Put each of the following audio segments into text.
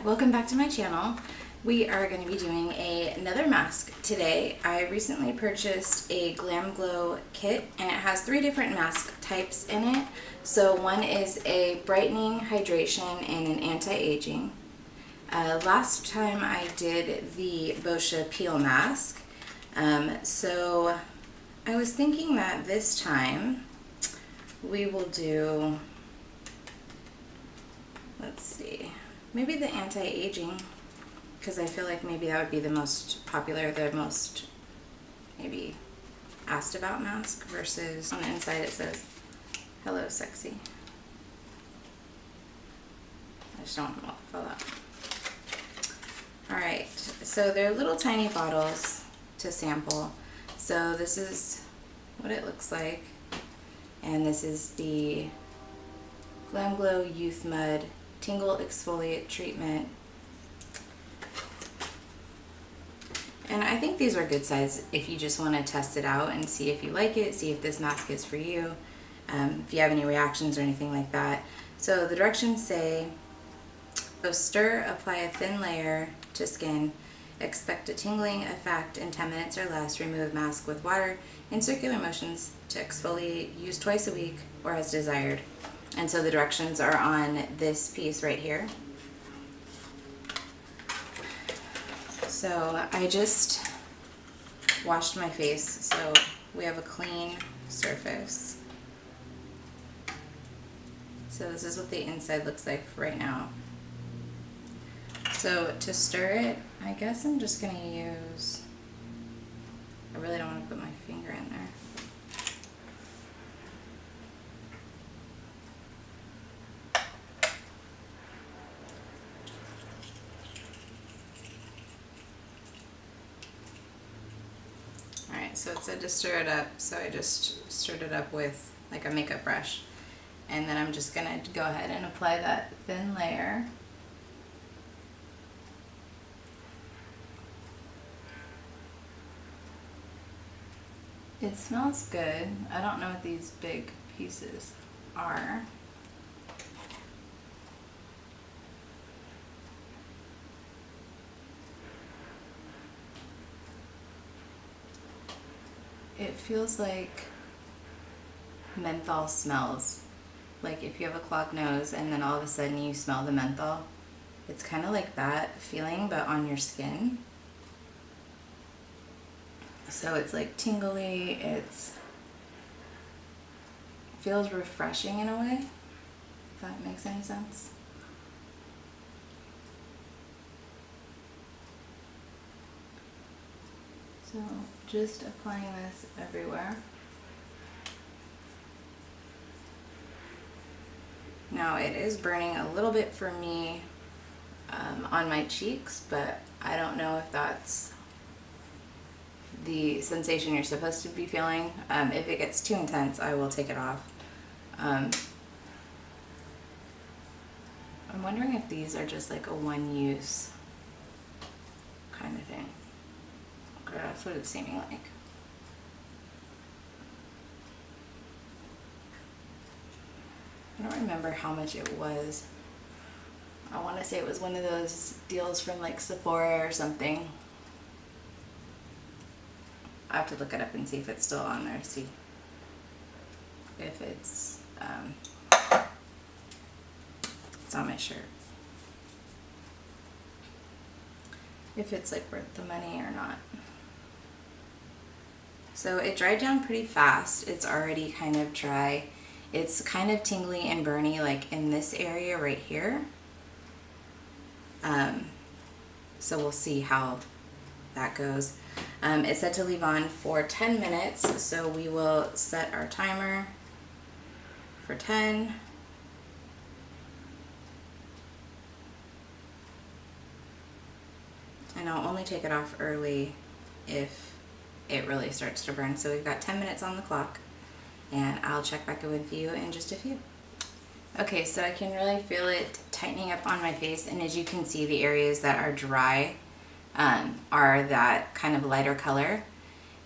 welcome back to my channel. We are going to be doing another mask today. I recently purchased a GlamGlow kit and it has 3 different mask types in it. So one is a brightening, hydration, and an anti-aging. Last time I did the Boscia peel mask. So I was thinking that this time we will do, let's see, maybe the anti-aging, because I feel like maybe that would be the most popular, the most maybe asked about mask, versus on the inside it says, "Hello sexy." I just don't want to fill that. Alright, so they're little tiny bottles to sample. So this is what it looks like. And this is the GlamGlow Youth Mud Tingle Exfoliate Treatment. And I think these are good size if you just want to test it out and see if you like it, see if this mask is for you, if you have any reactions or anything like that. So the directions say, so stir, apply a thin layer to skin, expect a tingling effect in 10 minutes or less, remove mask with water in circular motions to exfoliate, use twice a week or as desired. And so the directions are on this piece right here. So I just washed my face, so we have a clean surface. So this is what the inside looks like right now. So to stir it, I guess I'm just going to use, I really don't want to put my finger in there. Alright, so it said to stir it up, so I just stirred it up with like a makeup brush. And then I'm just going to go ahead and apply that thin layer. It smells good. I don't know what these big pieces are. It feels like menthol smells. Like if you have a clogged nose and then all of a sudden you smell the menthol. It's kind of like that feeling, but on your skin. So it's like tingly, it feels refreshing in a way, if that makes any sense. So just applying this everywhere. Now it is burning a little bit for me on my cheeks, but I don't know if that's the sensation you're supposed to be feeling. If it gets too intense, I will take it off. I'm wondering if these are just like a one-use kind of thing. Okay, that's what it's seeming like. I don't remember how much it was. I want to say it was one of those deals from like Sephora or something. I have to look it up and see if it's still on there, see if it's on my shirt, if it's like worth the money or not. So it dried down pretty fast. It's already kind of dry. It's kind of tingly and burny like in this area right here. So we'll see how that goes. It said to leave on for 10 minutes, so we will set our timer for 10. And I'll only take it off early if it really starts to burn. So we've got 10 minutes on the clock, and I'll check back in with you in just a few. Okay, so I can really feel it tightening up on my face, and as you can see, the areas that are dry are that kind of lighter color,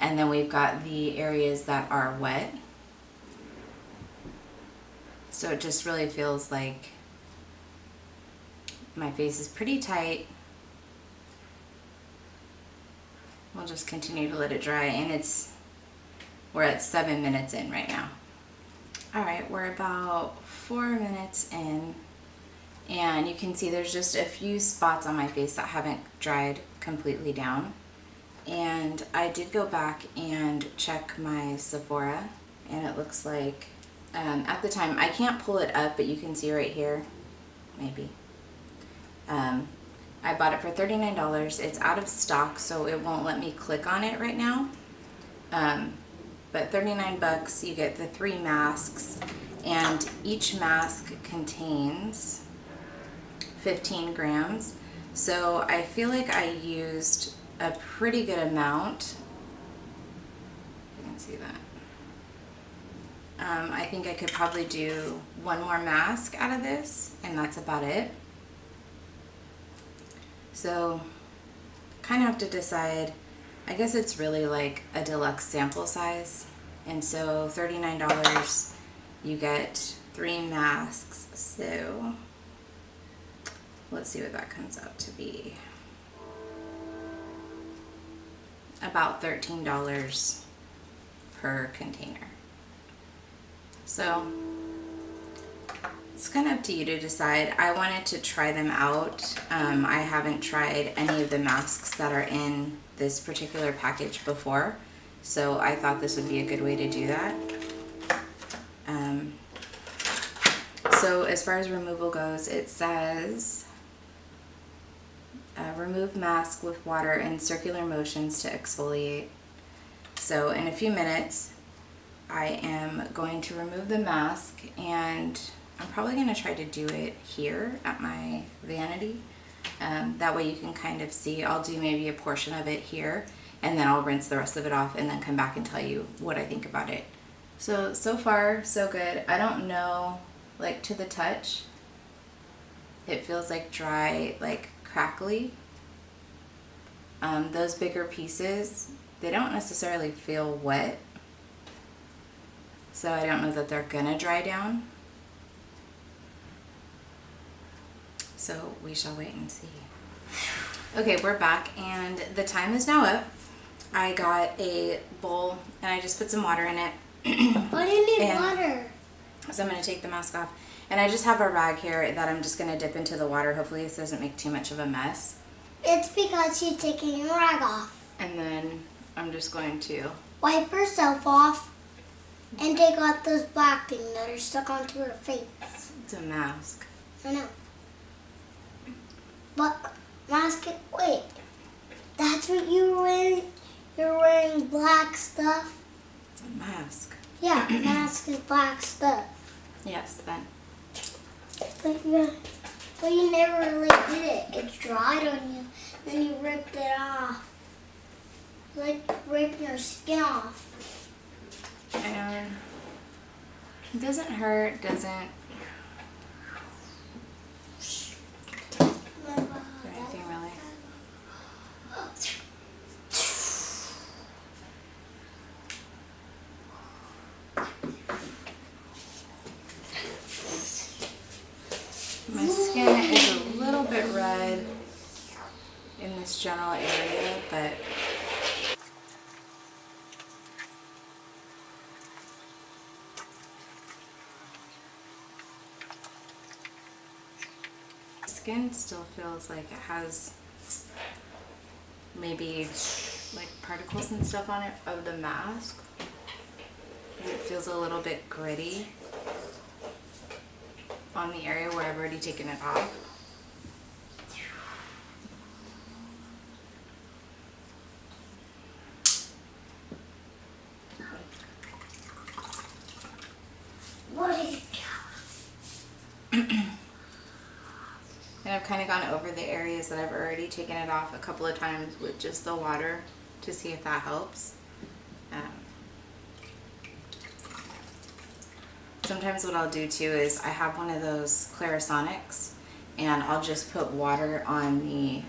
and then we've got the areas that are wet. So it just really feels like my face is pretty tight. We'll just continue to let it dry, and we're at 7 minutes in right now. All right, we're about 4 minutes in, and you can see there's just a few spots on my face that haven't dried completely down. And I did go back and check my Sephora, and it looks like at the time, I can't pull it up, but you can see right here, maybe. I bought it for $39. It's out of stock, so it won't let me click on it right now. But 39 bucks, you get the 3 masks, and each mask contains 15 grams. So I feel like I used a pretty good amount. You can see that. I think I could probably do 1 more mask out of this, and that's about it. So kind of have to decide. I guess it's really like a deluxe sample size, and so $39, you get 3 masks. So let's see what that comes out to be. About $13 per container. So it's kind of up to you to decide. I wanted to try them out. I haven't tried any of the masks that are in this particular package before, so I thought this would be a good way to do that. So as far as removal goes, it says remove mask with water in circular motions to exfoliate. So in a few minutes I am going to remove the mask, and I'm probably going to try to do it here at my vanity. That way you can kind of see. I'll do maybe a portion of it here, and then I'll rinse the rest of it off and then come back and tell you what I think about it. So far so good. I don't know, like to the touch, it feels like dry, like crackly. Those bigger pieces, they don't necessarily feel wet. So I don't know that they're gonna dry down. So we shall wait and see. Okay, we're back, and the time is now up. I got a bowl, and I just put some water in it. Why do you need water? So I'm gonna take the mask off. And I just have a rag here that I'm just gonna dip into the water. Hopefully this doesn't make too much of a mess. It's because you're taking your rag off. And then I'm just going to wipe herself off and take out those black things that are stuck onto her face. It's a mask. I know. But mask it, wait. That's what you're wearing? You're wearing black stuff? It's a mask. Yeah, mask is black stuff. Yes, then. But you never really did it. It's dried on you. Then you ripped it off. Like ripped your skin off. And it doesn't hurt, doesn't do anything really. My skin is a little bit red in this general area, but skin still feels like it has maybe like particles and stuff on it of the mask. It feels a little bit gritty on the area where I've already taken it off. What is it? And I've kind of gone over the areas that I've already taken it off a couple of times with just the water to see if that helps. Sometimes what I'll do too is I have one of those Clarisonics, and I'll just put water on the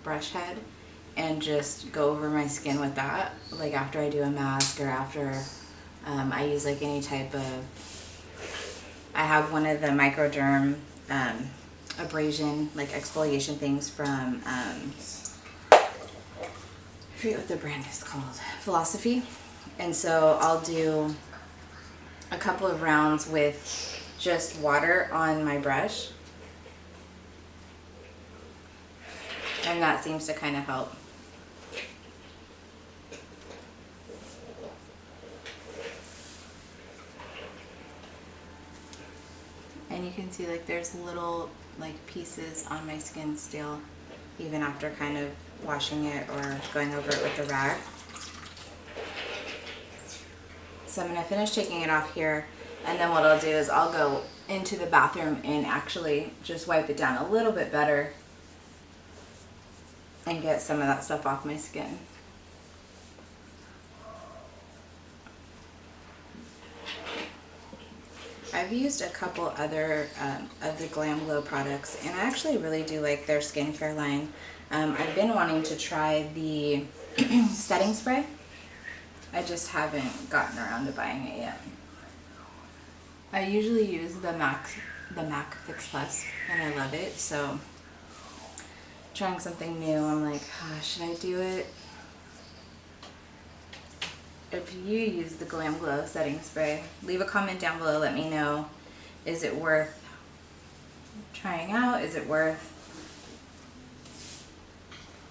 brush head and just go over my skin with that, like after I do a mask or after I use like any type of I have one of the microderm abrasion, like exfoliation things from, I forget what the brand is called, Philosophy. And so I'll do a couple of rounds with just water on my brush. And that seems to kind of help. And you can see like there's little like pieces on my skin still, even after kind of washing it or going over it with a rag. So I'm going to finish taking it off here, and then what I'll do is I'll go into the bathroom and actually just wipe it down a little bit better and get some of that stuff off my skin. I've used a couple other of the GlamGlow products, and I actually really do like their skincare line. I've been wanting to try the setting spray. I just haven't gotten around to buying it yet. I usually use the MAC Fix Plus, and I love it, so trying something new, I'm like, oh, should I do it? If you use the GlamGlow setting spray, leave a comment down below, let me know. Is it worth trying out? Is it worth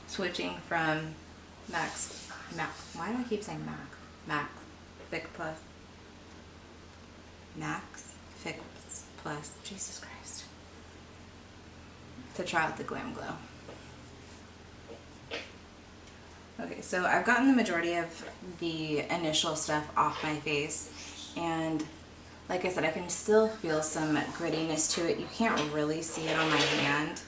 switching from MAC, why do I keep saying MAC Fix Plus? Max Fix Plus, Jesus Christ. To try out the GlamGlow. Okay, so I've gotten the majority of the initial stuff off my face, and like I said, I can still feel some grittiness to it. You can't really see it on my hand,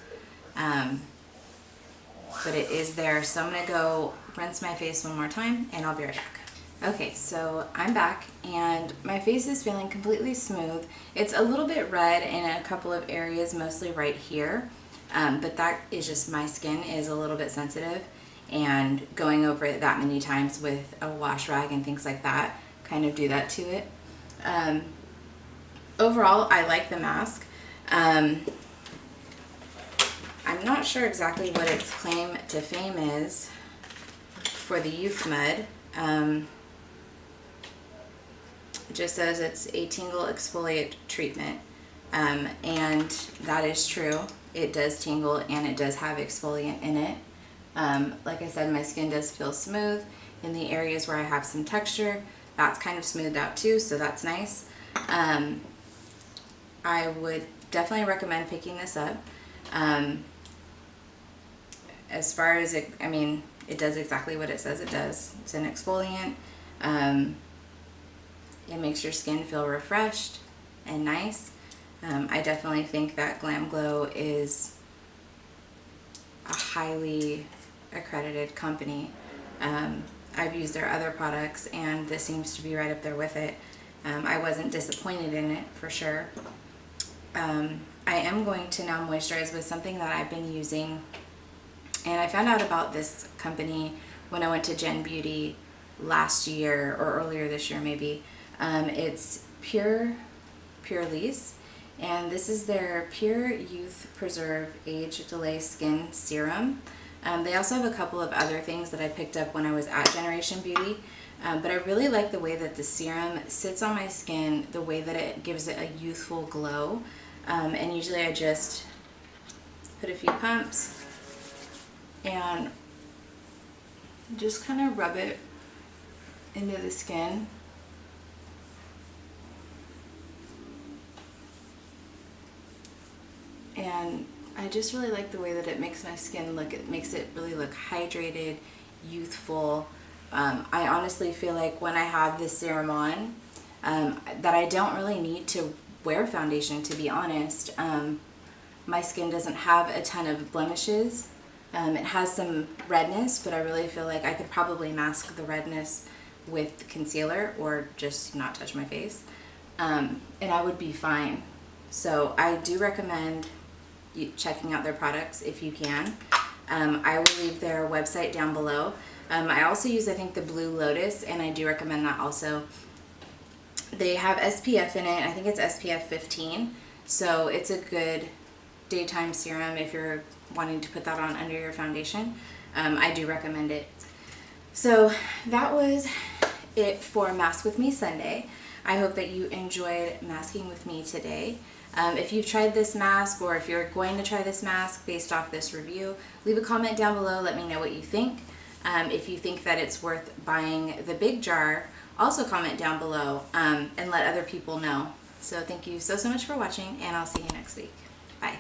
but it is there. So I'm gonna go rinse my face one more time and I'll be right back. Okay, so I'm back and my face is feeling completely smooth. It's a little bit red in a couple of areas, mostly right here, but that is just my skin is a little bit sensitive, and going over it that many times with a wash rag and things like that kind of do that to it. Overall, I like the mask. I'm not sure exactly what its claim to fame is for the Youth Mud. It just says it's a tingle exfoliate treatment, and that is true. It does tingle and it does have exfoliant in it. Like I said, my skin does feel smooth. In the areas where I have some texture, that's kind of smoothed out too, so that's nice. I would definitely recommend picking this up. As far as it, I mean, it does exactly what it says it does. It's an exfoliant. It makes your skin feel refreshed and nice. I definitely think that GlamGlow is a highly accredited company. I've used their other products and this seems to be right up there with it. I wasn't disappointed in it for sure. I am going to now moisturize with something that I've been using, and I found out about this company when I went to Gen Beauty last year or earlier this year maybe. It's Purelisse, and this is their Pure Youth Preserve Age Delay Skin Serum. They also have a couple of other things that I picked up when I was at Generation Beauty, but I really like the way that the serum sits on my skin, the way that it gives it a youthful glow. And usually I just put a few pumps and just kind of rub it into the skin. And I just really like the way that it makes my skin look. It makes it really look hydrated, youthful. I honestly feel like when I have this serum on, that I don't really need to wear foundation, to be honest. My skin doesn't have a ton of blemishes. It has some redness, but I really feel like I could probably mask the redness with concealer or just not touch my face, and I would be fine. So I do recommend you checking out their products if you can. I will leave their website down below. I also use, I think, the Blue Lotus, and I do recommend that also. They have SPF in it. I think it's SPF 15. So it's a good daytime serum if you're wanting to put that on under your foundation. I do recommend it. So that was it for Mask With Me Sunday. I hope that you enjoyed masking with me today. If you've tried this mask, or if you're going to try this mask based off this review, leave a comment down below. Let me know what you think. If you think that it's worth buying the big jar, also comment down below and let other people know. So thank you so much for watching, and I'll see you next week. Bye.